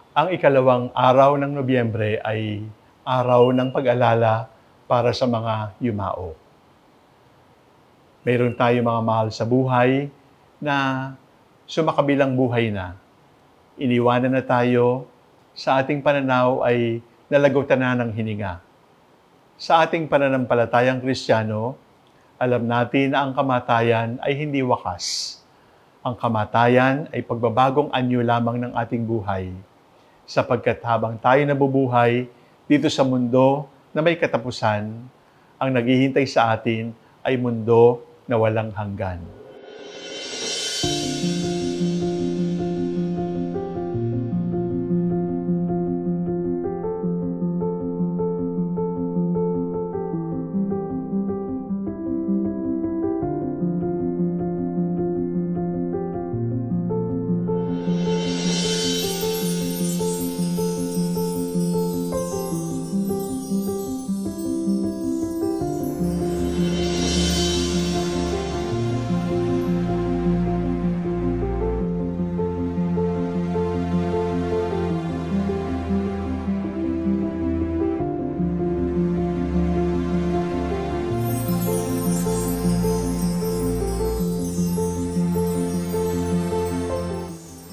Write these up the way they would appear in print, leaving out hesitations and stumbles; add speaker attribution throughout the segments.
Speaker 1: Ang ikalawang araw ng Nobyembre ay araw ng pag-alala para sa mga yumao. Mayroon tayo mga mahal sa buhay na sumakabilang buhay na. Iniwanan na tayo, sa ating pananaw ay nalagutan na ng hininga. Sa ating pananampalatayang Kristiyano, alam natin na ang kamatayan ay hindi wakas. Ang kamatayan ay pagbabagong anyo lamang ng ating buhay. Sapagkat habang tayo nabubuhay dito sa mundo na may katapusan, ang naghihintay sa atin ay mundo na walang hanggan.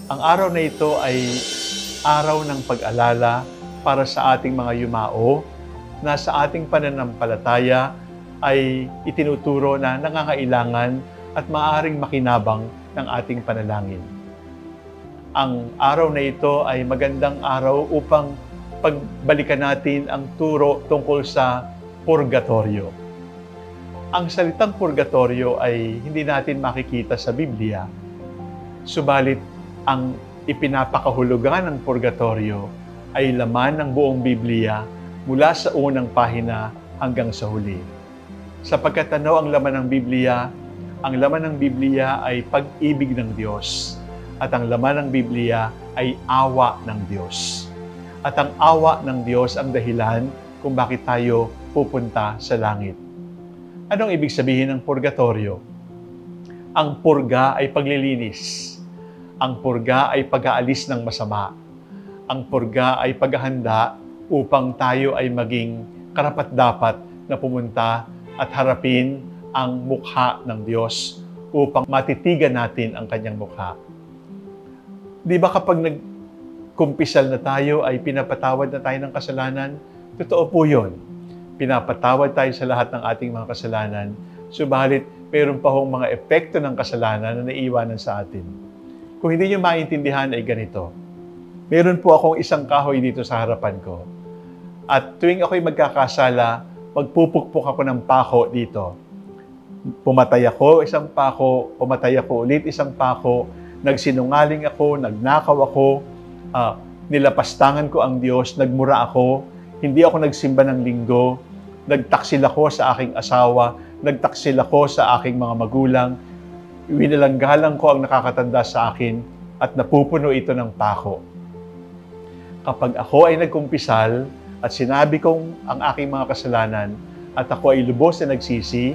Speaker 1: Ang araw na ito ay araw ng pag-alala para sa ating mga yumao na sa ating pananampalataya ay itinuturo na nangangailangan at maaaring makinabang ng ating panalangin. Ang araw na ito ay magandang araw upang pagbalikan natin ang turo tungkol sa purgatorio. Ang salitang purgatorio ay hindi natin makikita sa Biblia, subalit ang ipinapakahulugan ng purgatorio ay laman ng buong Biblia mula sa unang pahina hanggang sa huli. Sapagkat ang laman ng Biblia? Ang laman ng Biblia ay pag-ibig ng Diyos. At ang laman ng Biblia ay awa ng Diyos. At ang awa ng Diyos ang dahilan kung bakit tayo pupunta sa langit. Anong ibig sabihin ng purgatorio? Ang purga ay paglilinis. Ang purga ay pag-aalis ng masama. Ang purga ay paghahanda upang tayo ay maging karapat-dapat na pumunta at harapin ang mukha ng Diyos upang matitigan natin ang kanyang mukha. Di ba kapag nagkumpisal na tayo ay pinapatawad na tayo ng kasalanan? Totoo po yun. Pinapatawad tayo sa lahat ng ating mga kasalanan. Subalit, mayroon pa hong mga epekto ng kasalanan na naiiwanan sa atin. Kung hindi nyo maintindihan ay ganito. Meron po akong isang kahoy dito sa harapan ko. At tuwing ako'y magkakasala, magpupukpok ako ng pako dito. Pumatay ako isang pako, pumatay ako ulit isang pako, nagsinungaling ako, nagnakaw ako, nilapastangan ko ang Diyos, nagmura ako, hindi ako nagsimba ng linggo, nagtaksil ako sa aking asawa, nagtaksil ako sa aking mga magulang, winalanggalang ko ang nakakatanda sa akin at napupuno ito ng pako. Kapag ako ay nagkumpisal at sinabi kong ang aking mga kasalanan at ako ay lubos na nagsisi,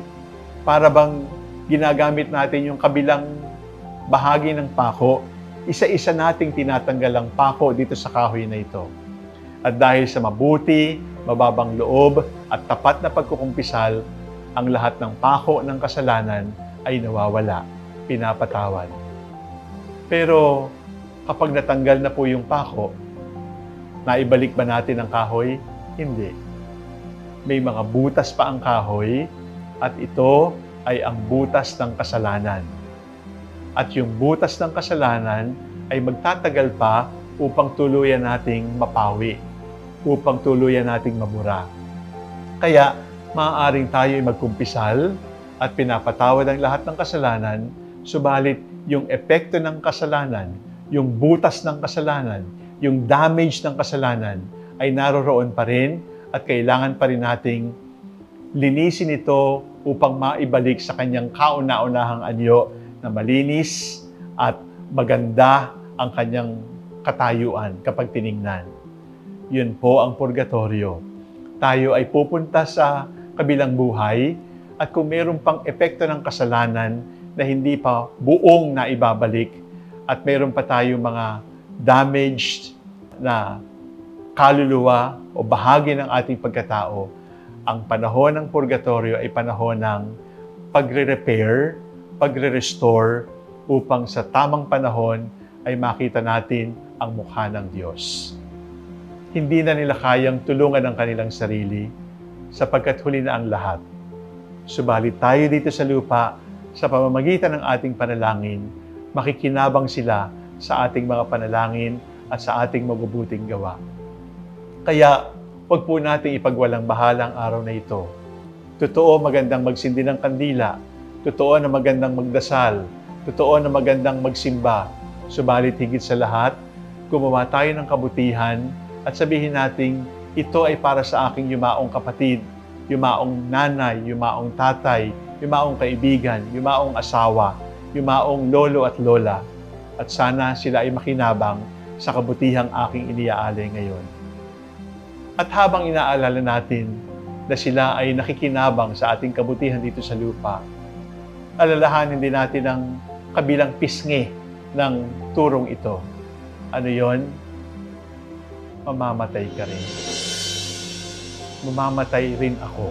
Speaker 1: para bang ginagamit natin yung kabilang bahagi ng pako, isa-isa nating tinatanggal ang pako dito sa kahoy na ito. At dahil sa mabuti, mababang loob at tapat na pagkukumpisal, ang lahat ng pako ng kasalanan ay nawawala. Pinapatawad. Pero kapag natanggal na po yung pako, naibalik ba natin ang kahoy? Hindi. May mga butas pa ang kahoy at ito ay ang butas ng kasalanan. At yung butas ng kasalanan ay magtatagal pa upang tuluyan nating mapawi, upang tuluyan nating mabura. Kaya maaaring tayo ay magkumpisal at pinapatawad ang lahat ng kasalanan. Subalit, yung epekto ng kasalanan, yung butas ng kasalanan, yung damage ng kasalanan ay naroroon pa rin at kailangan pa rin nating linisin ito upang maibalik sa kanyang kauna-unahang anyo na malinis at maganda ang kanyang katayuan kapag tiningnan. Yun po ang purgatorio. Tayo ay pupunta sa kabilang buhay at kung mayroon pang epekto ng kasalanan na hindi pa buong naibabalik at mayroon pa tayo mga damaged na kaluluwa o bahagi ng ating pagkatao, ang panahon ng purgatorio ay panahon ng pagre-repair, pagre-restore, upang sa tamang panahon ay makita natin ang mukha ng Diyos. Hindi na nila kayang tulungan ang kanilang sarili sapagkat huli na ang lahat. Subalit tayo dito sa lupa, sa pamamagitan ng ating panalangin, makikinabang sila sa ating mga panalangin at sa ating mabubuting gawa. Kaya, huwag po nating ipagwalang bahala ang araw na ito. Totoo, magandang magsindi ng kandila. Totoo na magandang magdasal. Totoo na magandang magsimba. Subalit higit sa lahat, gumawa tayo ng kabutihan at sabihin nating ito ay para sa aking yumaong kapatid, yumaong nanay, yumaong tatay, yumaong kaibigan, yumaong asawa, yumaong lolo at lola. At sana sila ay makinabang sa kabutihang aking iniaalay ngayon. At habang inaalala natin na sila ay nakikinabang sa ating kabutihan dito sa lupa, alalahanin din natin ang kabilang pisngi ng turong ito. Ano yon? Mamamatay ka rin. Mamamatay rin ako.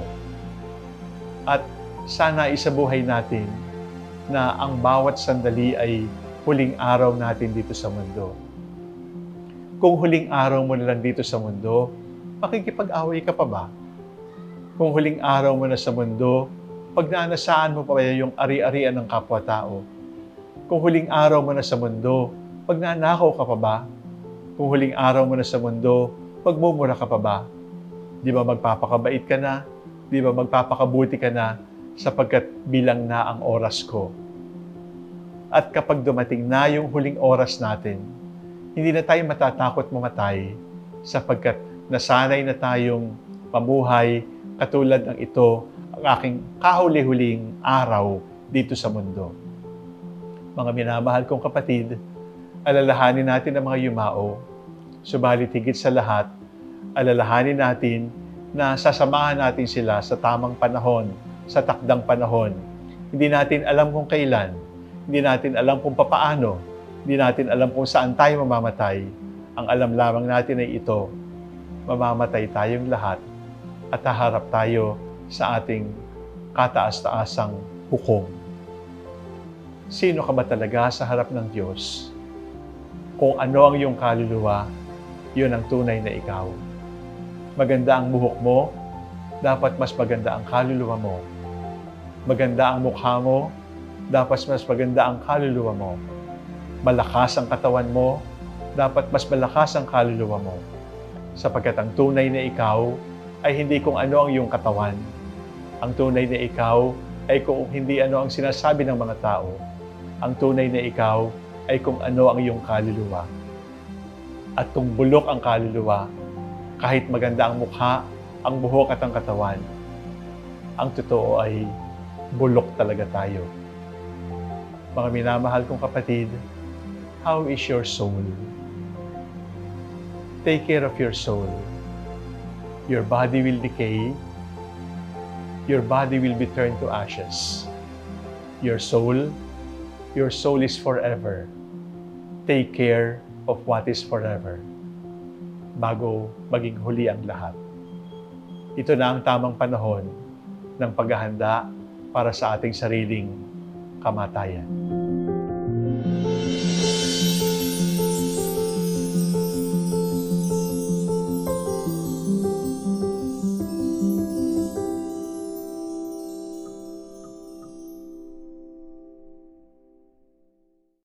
Speaker 1: At sana isabuhay natin na ang bawat sandali ay huling araw natin dito sa mundo. Kung huling araw mo na lang dito sa mundo, makikipag-away ka pa ba? Kung huling araw mo na sa mundo, pagnanasaan mo pa ba yung ari-arian ng kapwa-tao? Kung huling araw mo na sa mundo, pagnanakaw ka pa ba? Kung huling araw mo na sa mundo, pagmumura ka pa ba? Di ba magpapakabait ka na? Di ba magpapakabuti ka na sapagkat bilang na ang oras ko? At kapag dumating na yung huling oras natin, hindi na tayo matatakot mamatay sapagkat nasanay na tayong mamuhay katulad ng ito ang aking kahuli-huling araw dito sa mundo. Mga minamahal kong kapatid, alalahanin natin ang mga yumao, subalit higit sa lahat, alalahanin natin na sasamahan natin sila sa tamang panahon, sa takdang panahon. Hindi natin alam kung kailan, hindi natin alam kung papaano, hindi natin alam kung saan tayo mamamatay. Ang alam lamang natin ay ito, mamamatay tayong lahat at haharap tayo sa ating kataas-taasang hukom. Sino ka ba talaga sa harap ng Diyos? Kung ano ang iyong kaluluwa, yun ang tunay na ikaw. Maganda ang buhok mo, dapat mas maganda ang kaluluwa mo. Maganda ang mukha mo, dapat mas maganda ang kaluluwa mo. Malakas ang katawan mo, dapat mas malakas ang kaluluwa mo. Sapagkat ang tunay na ikaw ay hindi kung ano ang iyong katawan. Ang tunay na ikaw ay kung hindi ano ang sinasabi ng mga tao. Ang tunay na ikaw ay kung ano ang iyong kaluluwa. At kung bulok ang kaluluwa, kahit maganda ang mukha, ang buhok at ang katawan, ang totoo ay bulok talaga tayo. Mga minamahal kong kapatid, how is your soul? Take care of your soul. Your body will decay. Your body will be turned to ashes. Your soul is forever. Take care of what is forever bago maging huli ang lahat. Ito na ang tamang panahon ng paghahanda para sa ating sariling kamatayan.